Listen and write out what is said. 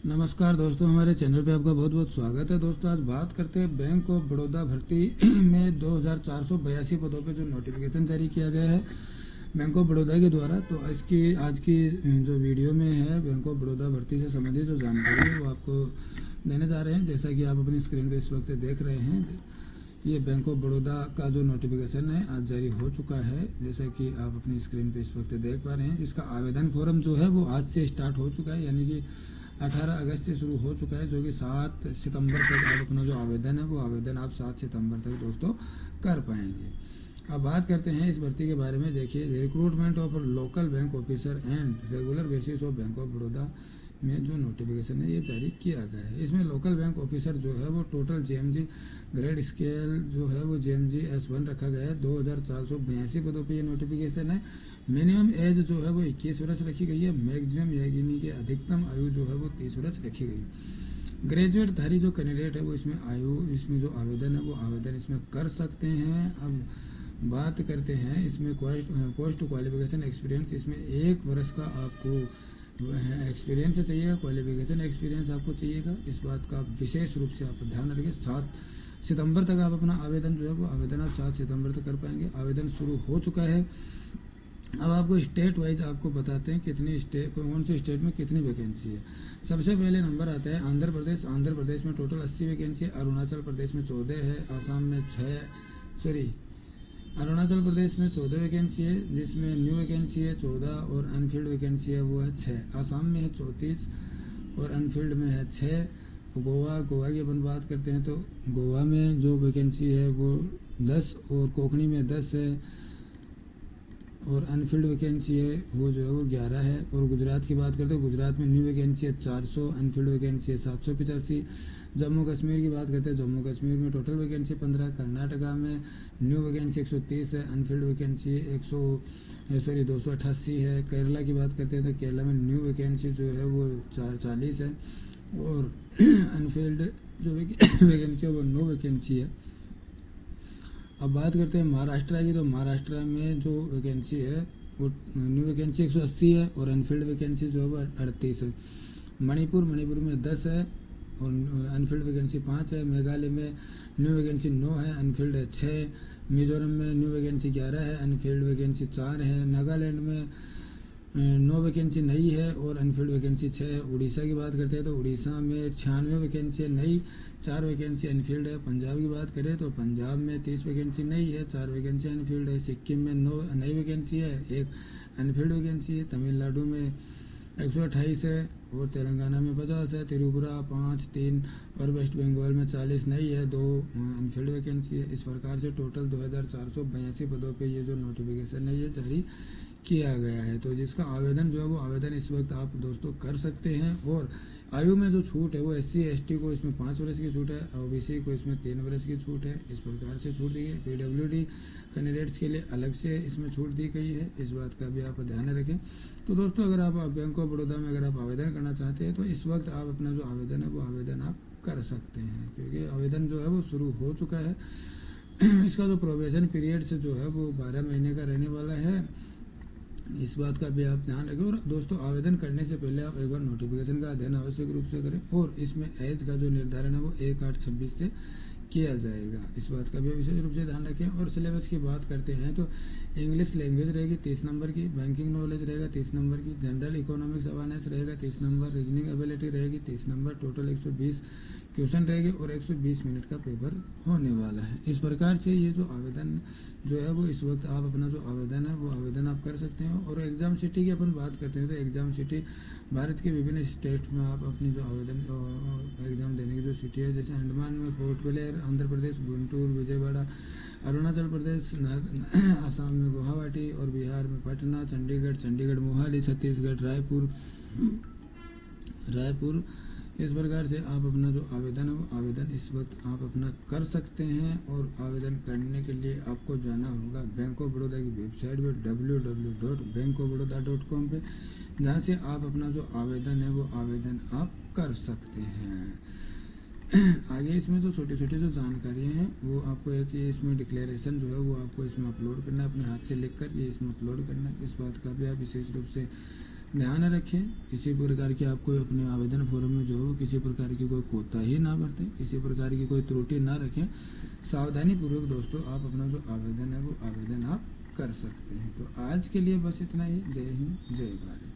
नमस्कार दोस्तों, हमारे चैनल पे आपका बहुत बहुत स्वागत है। दोस्तों आज बात करते हैं बैंक ऑफ बड़ौदा भर्ती में 2482 पदों पे जो नोटिफिकेशन जारी किया गया है बैंक ऑफ बड़ौदा के द्वारा। तो इसकी आज की जो वीडियो में है बैंक ऑफ बड़ौदा भर्ती से संबंधित जो जानकारी है वो आपको देने जा रहे हैं। जैसा कि आप अपनी स्क्रीन पे इस वक्त देख रहे हैं, ये बैंक ऑफ बड़ौदा का जो नोटिफिकेशन है आज जारी हो चुका है, जैसा कि आप अपनी स्क्रीन पे इस वक्त देख पा रहे हैं। जिसका आवेदन फॉर्म जो है वो आज से स्टार्ट हो चुका है, यानी कि 18 अगस्त से शुरू हो चुका है, जो कि 7 सितंबर तक आप अपना जो आवेदन है वो आवेदन आप 7 सितंबर तक दोस्तों कर पाएंगे। अब बात करते हैं इस भर्ती के बारे में। देखिए, recruitment of local bank officer and regular basis of bank of Baroda में जो नोटिफिकेशन है ये जारी किया गया है। इसमें लोकल बैंक ऑफिसर जो है वो टोटल जेएमजी ग्रेड स्केल जो है वो जेएमजी S1 रखा गया है। 2482 पदों पे ये नोटिफिकेशन है। मिनिमम एज जो है वो 21 वर्ष रखी गई है। मैक्सिमम यानी कि अधिकतम आयु जो है वो 30 वर्ष रखी गई। ग्रेजुएट धारी जो कैंडिडेट है वो इसमें जो आवेदन है वो आवेदन इसमें कर सकते हैं। अब बात करते हैं इसमें पोस्ट क्वालिफिकेशन एक्सपीरियंस, इसमें 1 वर्ष का आपको एक्सपीरियंस चाहिएगा, क्वालिफिकेशन एक्सपीरियंस आपको चाहिएगा। इस बात का आप विशेष रूप से आप ध्यान रखिए। 7 सितंबर तक आप अपना आवेदन जो है वो आवेदन आप 7 सितंबर तक कर पाएंगे। आवेदन शुरू हो चुका है। अब आपको स्टेट वाइज आपको बताते हैं कौन से स्टेट में कितनी वैकेंसी है। सबसे पहले नंबर आता है आंध्र प्रदेश। आंध्र प्रदेश में टोटल 80 वैकेंसी है। अरुणाचल प्रदेश में 14 है। आसाम में अरुणाचल प्रदेश में 14 वैकेंसी है, जिसमें न्यू वैकेंसी है 14 और अनफिल्ड वैकेंसी है वो है 6। आसाम में है 34 और अनफिल्ड में है 6। गोवा की अपन बात करते हैं तो गोवा में जो वैकेंसी है वो 10 और कोंकणी में 10 है और अनफिल्ड वैकेंसी है वो जो है वो 11 है। और गुजरात की बात करते हैं, गुजरात में न्यू वैकेंसी है 400, अनफिल्ड वैकेंसी है 785। जम्मू कश्मीर की बात करते हैं, जम्मू कश्मीर में टोटल वैकेंसी 15। कर्नाटका में न्यू वैकेंसी 130 है, अनफिल्ड वैकेंसी 288 है। केरला की बात करते हैं तो केरला में न्यू वैकेंसी जो है वो 440 है और अनफिल्ड जो वैकेंसी है वो 9 वैकेंसी है। अब बात करते हैं महाराष्ट्र की, तो महाराष्ट्र में जो वैकेंसी है वो न्यू वैकेंसी 180 है और अनफिल्ड वैकेंसी जो है वो 38 है। मणिपुर में 10 है और अनफिल्ड वैकेंसी 5 है। मेघालय में न्यू वैकेंसी 9 है, अनफिल्ड है 6। मिजोरम में न्यू वैकेंसी 11 है, अनफिल्ड वैकेंसी 4 है। नागालैंड में 9 वैकेंसी नई है और अनफिल्ड वैकेंसी 6 है। उड़ीसा की बात करते हैं तो उड़ीसा में 96 वैकेंसी है नई, 4 वैकेंसी अनफिल्ड है। पंजाब की बात करें तो पंजाब में 30 वैकेंसी नई है, 4 वैकेंसी अनफिल्ड है। सिक्किम में 9 नई वैकेंसी है, 1 अनफिल्ड वैकेंसी है। तमिलनाडु में 128 है और तेलंगाना में 50 है। त्रिपुरा 5, 3 और वेस्ट बंगाल में 40 नई है, 2 अनफिल्ड वैकेंसी है। इस प्रकार से टोटल 2482 पदों पे ये जो नोटिफिकेशन है ये जारी किया गया है। तो जिसका आवेदन जो है वो आवेदन इस वक्त आप दोस्तों कर सकते हैं। और आयु में जो छूट है वो SC ST को इसमें 5 वर्ष की छूट है, OBC को इसमें 3 वर्ष की छूट है। इस प्रकार से छूट दी है। PWD कैंडिडेट्स के लिए अलग से इसमें छूट दी गई है, इस बात का भी आप ध्यान रखें। तो दोस्तों अगर आप बैंक ऑफ बड़ौदा में अगर आप आवेदन करना चाहते हैं तो इस वक्त आप अपना जो आवेदन है वो आवेदन आप कर सकते हैं, क्योंकि आवेदन जो है वो शुरू हो चुका है। इसका जो प्रोबेशन पीरियड से जो है वो 12 महीने का रहने वाला है, इस बात का भी आप ध्यान रखें। और दोस्तों आवेदन करने से पहले आप एक बार नोटिफिकेशन का अध्ययन आवश्यक रूप से करें और इसमें एज का जो निर्धारण है वो 1/8/26 से किया जाएगा, इस बात का भी विशेष रूप से ध्यान रखें। और सिलेबस की बात करते हैं तो इंग्लिश लैंग्वेज रहेगी 30 नंबर की, बैंकिंग नॉलेज रहेगा 30 नंबर की, जनरल इकोनॉमिक्स अवेयरनेस रहेगा 30 नंबर, रीजनिंग एबिलिटी रहेगी 30 नंबर। टोटल 120 क्वेश्चन रहेंगे और 120 मिनट का पेपर होने वाला है। इस प्रकार से ये जो आवेदन जो है वो इस वक्त आप अपना जो आवेदन है वो आवेदन आप कर सकते हैं। और एग्ज़ाम सिटी की अपन बात करते हैं तो एग्ज़ाम सिटी भारत के विभिन्न स्टेट में आप अपनी जो आवेदन एग्ज़ाम देने की जो सिटी है, जैसे अंडमान में पोर्ट ब्लेयर, आंध्र प्रदेश गुंटूर विजयवाड़ा, अरुणाचल प्रदेश आसाम में गुवाहाटी और बिहार में पटना, चंडीगढ़ मोहाली, छत्तीसगढ़ रायपुर। इस प्रकार से आप अपना जो आवेदन है वो आवेदन इस वक्त आप अपना कर सकते हैं। और आवेदन करने के लिए आपको जाना होगा बैंक ऑफ बड़ौदा की वेबसाइट पे www.bankofbaroda.com पे, जहाँ से आप अपना जो आवेदन है वो आवेदन आप कर सकते हैं। आगे इसमें जो छोटी छोटी जो जानकारियाँ हैं वो आपको एक ये इसमें डिक्लेरेशन जो है वो आपको इसमें अपलोड करना है, अपने हाथ से लिख कर ये इसमें अपलोड करना है, इस बात का भी आप विशेष रूप से ध्यान रखें किसी प्रकार की आपको अपने आवेदन फॉर्म में जो है वो किसी प्रकार की कोई कोताही ना बरतें, किसी प्रकार की कोई त्रुटि ना रखें। सावधानी पूर्वक दोस्तों आप अपना जो आवेदन है वो आवेदन आप कर सकते हैं। तो आज के लिए बस इतना ही। जय हिंद, जय भारत।